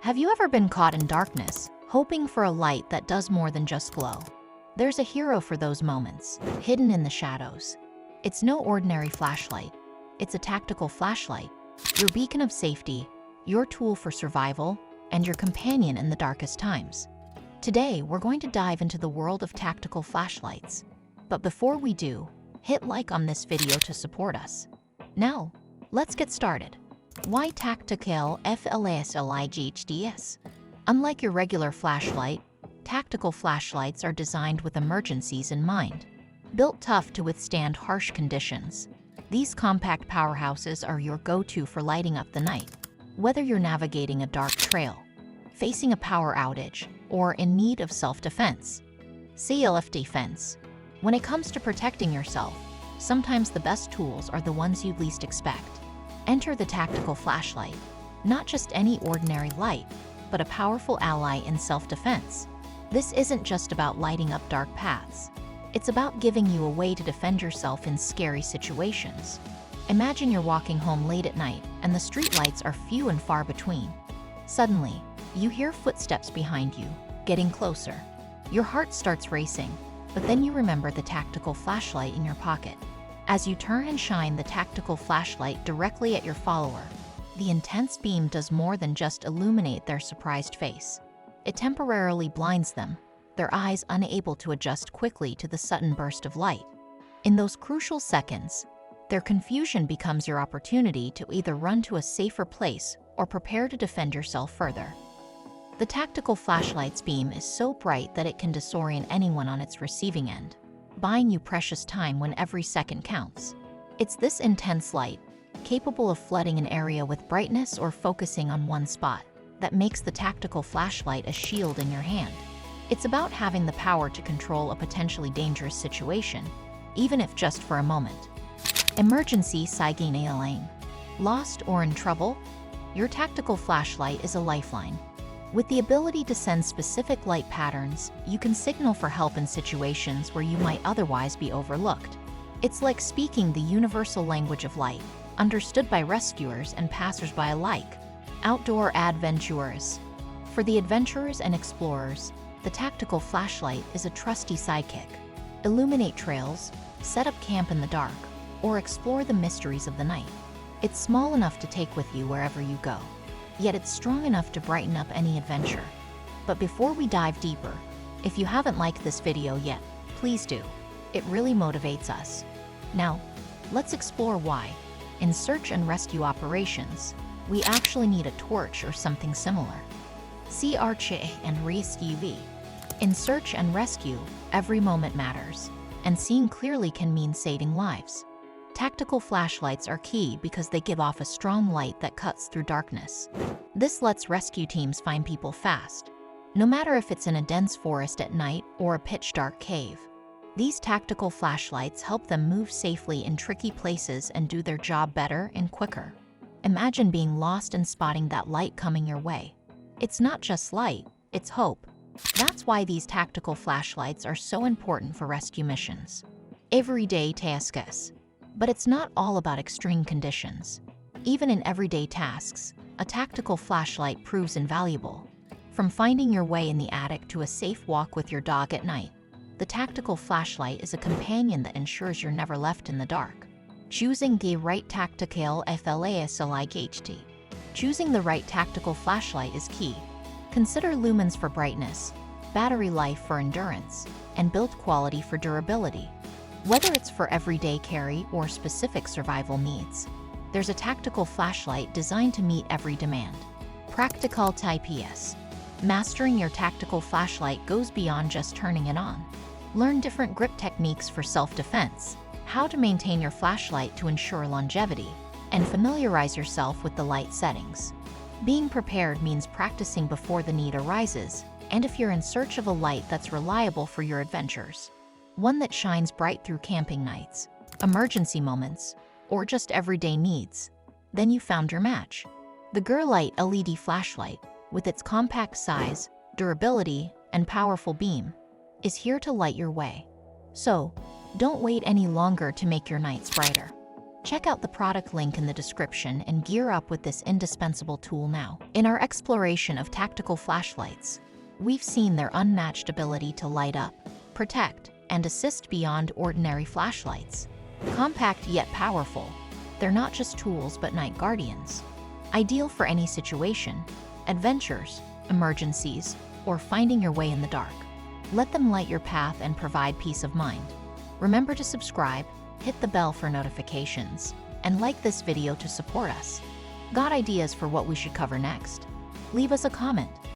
Have you ever been caught in darkness, hoping for a light that does more than just glow? There's a hero for those moments, hidden in the shadows. It's no ordinary flashlight. It's a tactical flashlight, your beacon of safety, your tool for survival, and your companion in the darkest times. Today, we're going to dive into the world of tactical flashlights. But before we do, hit like on this video to support us. Now, let's get started. Why tactical flashlights? Unlike your regular flashlight, tactical flashlights are designed with emergencies in mind. Built tough to withstand harsh conditions, these compact powerhouses are your go-to for lighting up the night. Whether you're navigating a dark trail, facing a power outage, or in need of self-defense. Self-defense. When it comes to protecting yourself, sometimes the best tools are the ones you least expect. Enter the tactical flashlight, not just any ordinary light, but a powerful ally in self-defense. This isn't just about lighting up dark paths. It's about giving you a way to defend yourself in scary situations. Imagine you're walking home late at night and the streetlights are few and far between. Suddenly, you hear footsteps behind you, getting closer. Your heart starts racing, but then you remember the tactical flashlight in your pocket. As you turn and shine the tactical flashlight directly at your follower, the intense beam does more than just illuminate their surprised face. It temporarily blinds them, their eyes unable to adjust quickly to the sudden burst of light. In those crucial seconds, their confusion becomes your opportunity to either run to a safer place or prepare to defend yourself further. The tactical flashlight's beam is so bright that it can disorient anyone on its receiving end, buying you precious time when every second counts. It's this intense light, capable of flooding an area with brightness or focusing on one spot, that makes the tactical flashlight a shield in your hand. It's about having the power to control a potentially dangerous situation, even if just for a moment. Emergency signaling. Lost or in trouble? Your tactical flashlight is a lifeline. With the ability to send specific light patterns, you can signal for help in situations where you might otherwise be overlooked. It's like speaking the universal language of light, understood by rescuers and passersby alike. Outdoor adventurers. For the adventurers and explorers, the tactical flashlight is a trusty sidekick. Illuminate trails, set up camp in the dark, or explore the mysteries of the night. It's small enough to take with you wherever you go, yet it's strong enough to brighten up any adventure. But before we dive deeper, if you haven't liked this video yet, please do. It really motivates us. Now, let's explore why. In search and rescue operations, we actually need a torch or something similar. Search and rescue. In search and rescue, every moment matters, and seeing clearly can mean saving lives. Tactical flashlights are key because they give off a strong light that cuts through darkness. This lets rescue teams find people fast, no matter if it's in a dense forest at night or a pitch-dark cave. These tactical flashlights help them move safely in tricky places and do their job better and quicker. Imagine being lost and spotting that light coming your way. It's not just light, it's hope. That's why these tactical flashlights are so important for rescue missions. Everyday tasks. But it's not all about extreme conditions. Even in everyday tasks, a tactical flashlight proves invaluable. From finding your way in the attic to a safe walk with your dog at night, the tactical flashlight is a companion that ensures you're never left in the dark. Choosing the right tactical flashlight. Choosing the right tactical flashlight is key. Consider lumens for brightness, battery life for endurance, and build quality for durability. Whether it's for everyday carry or specific survival needs, there's a tactical flashlight designed to meet every demand. Practical TPS. Mastering your tactical flashlight goes beyond just turning it on. Learn different grip techniques for self-defense, how to maintain your flashlight to ensure longevity, and familiarize yourself with the light settings. Being prepared means practicing before the need arises, and if you're in search of a light that's reliable for your adventures, one that shines bright through camping nights, emergency moments, or just everyday needs, then you found your match. The Gerlight LED flashlight, with its compact size, durability, and powerful beam, is here to light your way. So, don't wait any longer to make your nights brighter. Check out the product link in the description and gear up with this indispensable tool now. In our exploration of tactical flashlights, we've seen their unmatched ability to light up, protect, and assist beyond ordinary flashlights. Compact yet powerful, they're not just tools but night guardians. Ideal for any situation, adventures, emergencies, or finding your way in the dark. Let them light your path and provide peace of mind. Remember to subscribe, hit the bell for notifications, and like this video to support us. Got ideas for what we should cover next? Leave us a comment.